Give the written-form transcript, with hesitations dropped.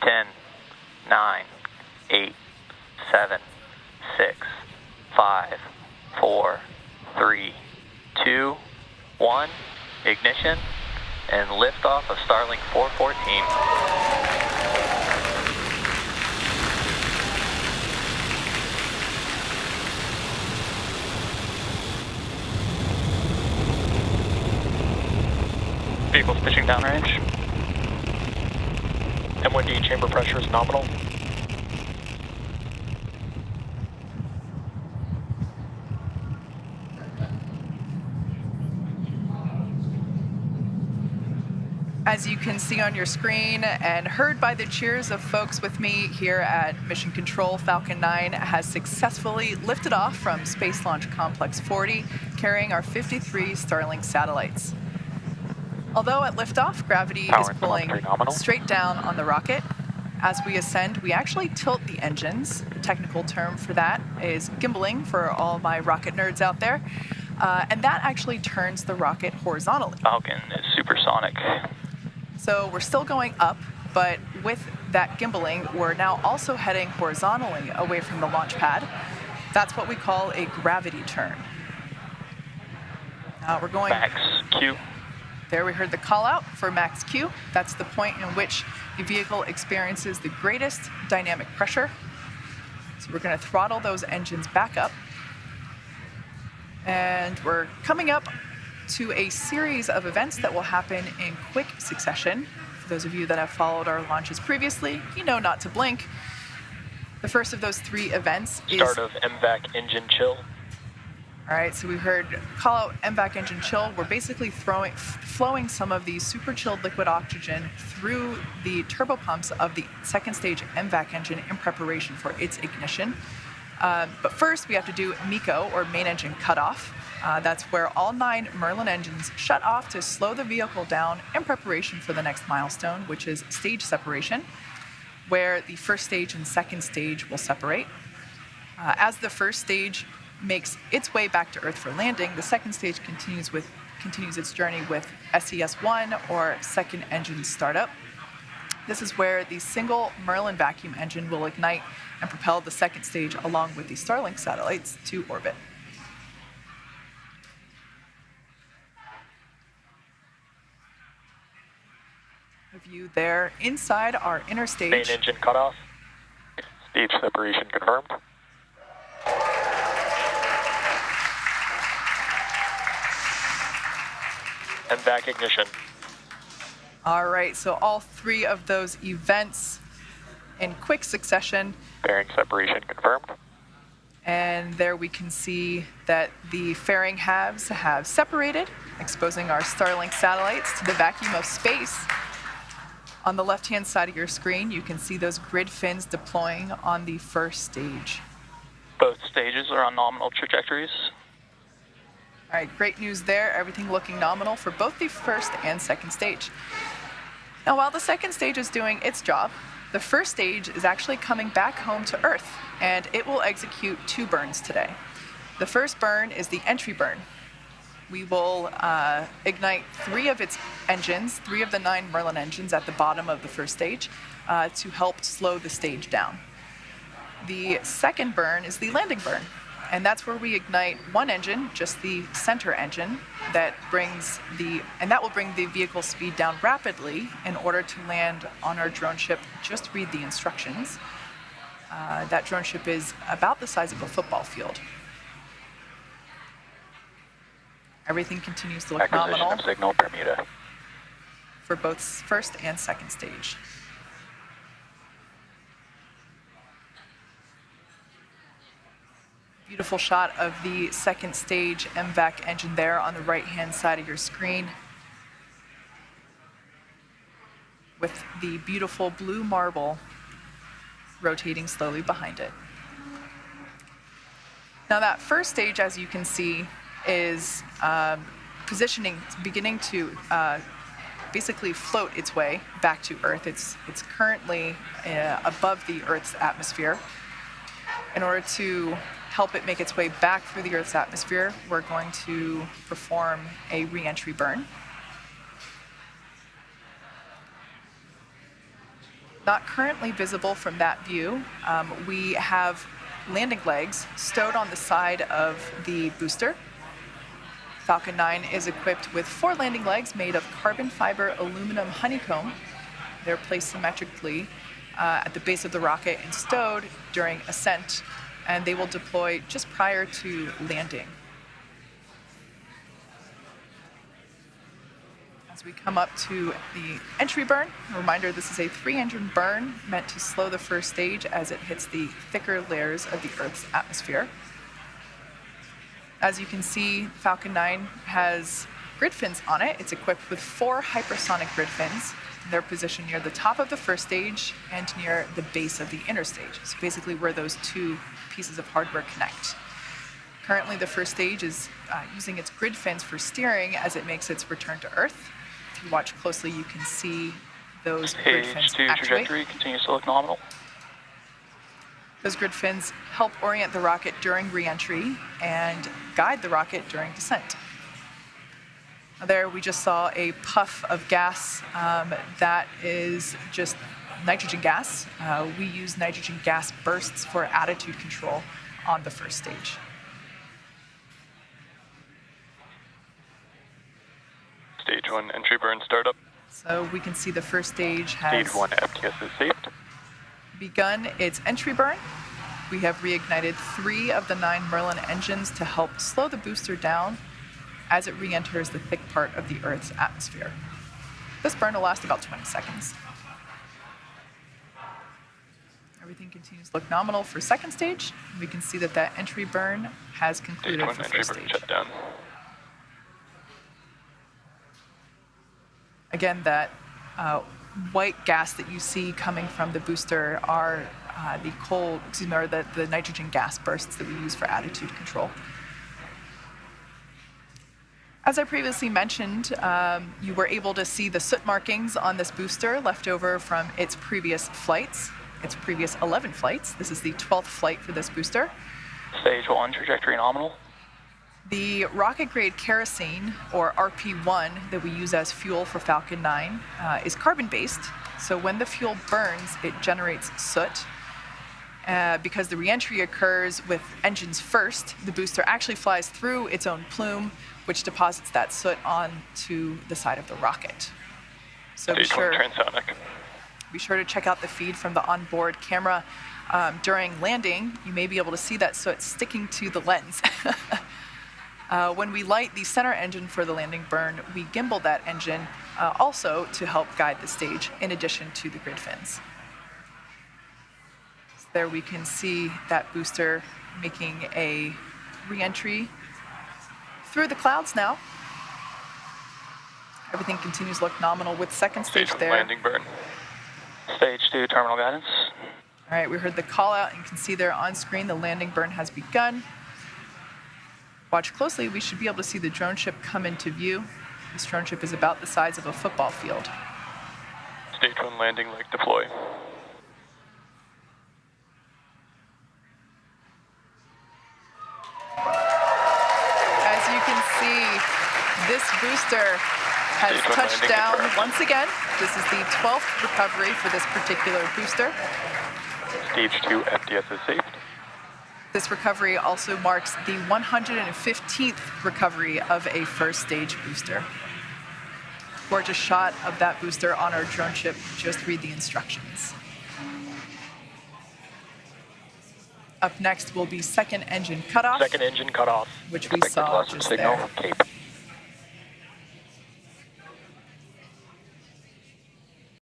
10, 9, 8, 7, 6, 5, 4, 3, 2, 1. Ignition and liftoff of Starlink 414. Vehicle's pitching downrange. M1D chamber pressure is nominal. As you can see on your screen and heard by the cheers of folks with me here at Mission Control, Falcon 9 has successfully lifted off from Space Launch Complex 40, carrying our 53 Starlink satellites. Although at liftoff, gravity is pulling straight down on the rocket, as we ascend, we actually tilt the engines. The technical term for that is gimbaling for all my rocket nerds out there. And that actually turns the rocket horizontally. Falcon is supersonic. So we're still going up, but with that gimbaling, we're now also heading horizontally away from the launch pad. That's what we call a gravity turn. Now we're going... Max Q. There we heard the call out for max Q. That's the point in which the vehicle experiences the greatest dynamic pressure. So we're going to throttle those engines back up. And we're coming up to a series of events that will happen in quick succession. For those of you that have followed our launches previously, you know not to blink. The first of those three events is... Start of MVAC engine chill. All right, so we heard call out MVAC engine chill. We're basically flowing some of the super chilled liquid oxygen through the turbopumps of the second stage MVAC engine in preparation for its ignition. But first, we have to do MECO, or main engine cutoff. That's where all 9 Merlin engines shut off to slow the vehicle down in preparation for the next milestone, which is stage separation, where the first stage and second stage will separate. As the first stage makes its way back to Earth for landing, the second stage continues its journey with SES-1, or second engine startup. This is where the single Merlin vacuum engine will ignite and propel the second stage along with the Starlink satellites to orbit. A view there inside our inner stage. Main engine cutoff. Stage separation confirmed. MVAC ignition. All right, so all 3 of those events in quick succession. Bearing separation confirmed. And there we can see that the fairing halves have separated, exposing our Starlink satellites to the vacuum of space. On the left-hand side of your screen, you can see those grid fins deploying on the first stage. Both stages are on nominal trajectories. All right, great news there. Everything looking nominal for both the first and second stage. Now, while the second stage is doing its job, the first stage is actually coming back home to Earth, and it will execute 2 burns today. The first burn is the entry burn. We will ignite 3 of its engines, 3 of the 9 Merlin engines at the bottom of the first stage to help slow the stage down. The second burn is the landing burn. And that's where we ignite 1 engine, just the center engine, that will bring the vehicle speed down rapidly in order to land on our drone ship. Just read the instructions. That drone ship is about the size of a football field. Everything continues to look nominal. Acquisition of signal Bermuda. For both first and second stage. Beautiful shot of the second stage MVAC engine there on the right-hand side of your screen, with the beautiful blue marble rotating slowly behind it. Now that first stage, as you can see, is beginning to basically float its way back to Earth. It's currently above the Earth's atmosphere. In order to help it make its way back through the Earth's atmosphere, we're going to perform a re-entry burn. Not currently visible from that view. We have landing legs stowed on the side of the booster. Falcon 9 is equipped with 4 landing legs made of carbon fiber aluminum honeycomb. They're placed symmetrically at the base of the rocket and stowed during ascent, and they will deploy just prior to landing. As we come up to the entry burn, a reminder this is a 3-engine burn meant to slow the first stage as it hits the thicker layers of the Earth's atmosphere. As you can see, Falcon 9 has grid fins on it. It's equipped with 4 hypersonic grid fins. They're positioned near the top of the first stage and near the base of the inner stage. So basically where those 2 pieces of hardware connect. Currently, the first stage is using its grid fins for steering as it makes its return to Earth. If you watch closely, you can see those grid fins Stage 2 actuate. trajectory continues to look nominal. Those grid fins help orient the rocket during re-entry and guide the rocket during descent. There we just saw a puff of gas that is just nitrogen gas. We use nitrogen gas bursts for attitude control on the first stage. Stage 1 entry burn startup. So we can see the first stage has Stage 1 FTS is saved. begun its entry burn. We have reignited 3 of the 9 Merlin engines to help slow the booster down as it re-enters the thick part of the Earth's atmosphere. This burn will last about 20 seconds. Everything continues to look nominal for second stage. We can see that that entry burn has concluded Stage 1 for entry first burn stage. shut down. Again, that white gas that you see coming from the booster are the nitrogen gas bursts that we use for attitude control. As I previously mentioned, you were able to see the soot markings on this booster left over from its previous flights, its previous 11 flights. This is the 12th flight for this booster. Stage 1 trajectory nominal. The rocket-grade kerosene, or RP1, that we use as fuel for Falcon 9 is carbon-based. So when the fuel burns, it generates soot. Because the reentry occurs with engines first, the booster actually flies through its own plume, which deposits that soot onto the side of the rocket. So Stage 1 transonic. be sure to check out the feed from the onboard camera. During landing, you may be able to see that soot sticking to the lens. When we light the center engine for the landing burn, we gimbal that engine also to help guide the stage, in addition to the grid fins. So there we can see that booster making a re-entry through the clouds now. Everything continues to look nominal with second stage there. Landing burn. Stage 2 terminal guidance. All right, we heard the call out and you can see there on screen the landing burn has begun. Watch closely, we should be able to see the drone ship come into view. This drone ship is about the size of a football field. Stage 1 landing leg deploy. As you can see, this booster has Stage 1 touched landing down confirmed. once again. This is the 12th recovery for this particular booster. Stage 2 FTS is saved. This recovery also marks the 115th recovery of a first stage booster. Gorgeous shot of that booster on our drone ship. Just read the instructions. Up next will be second engine cutoff, Second engine cut off. which we Expected saw loss of just signal there. from Cape.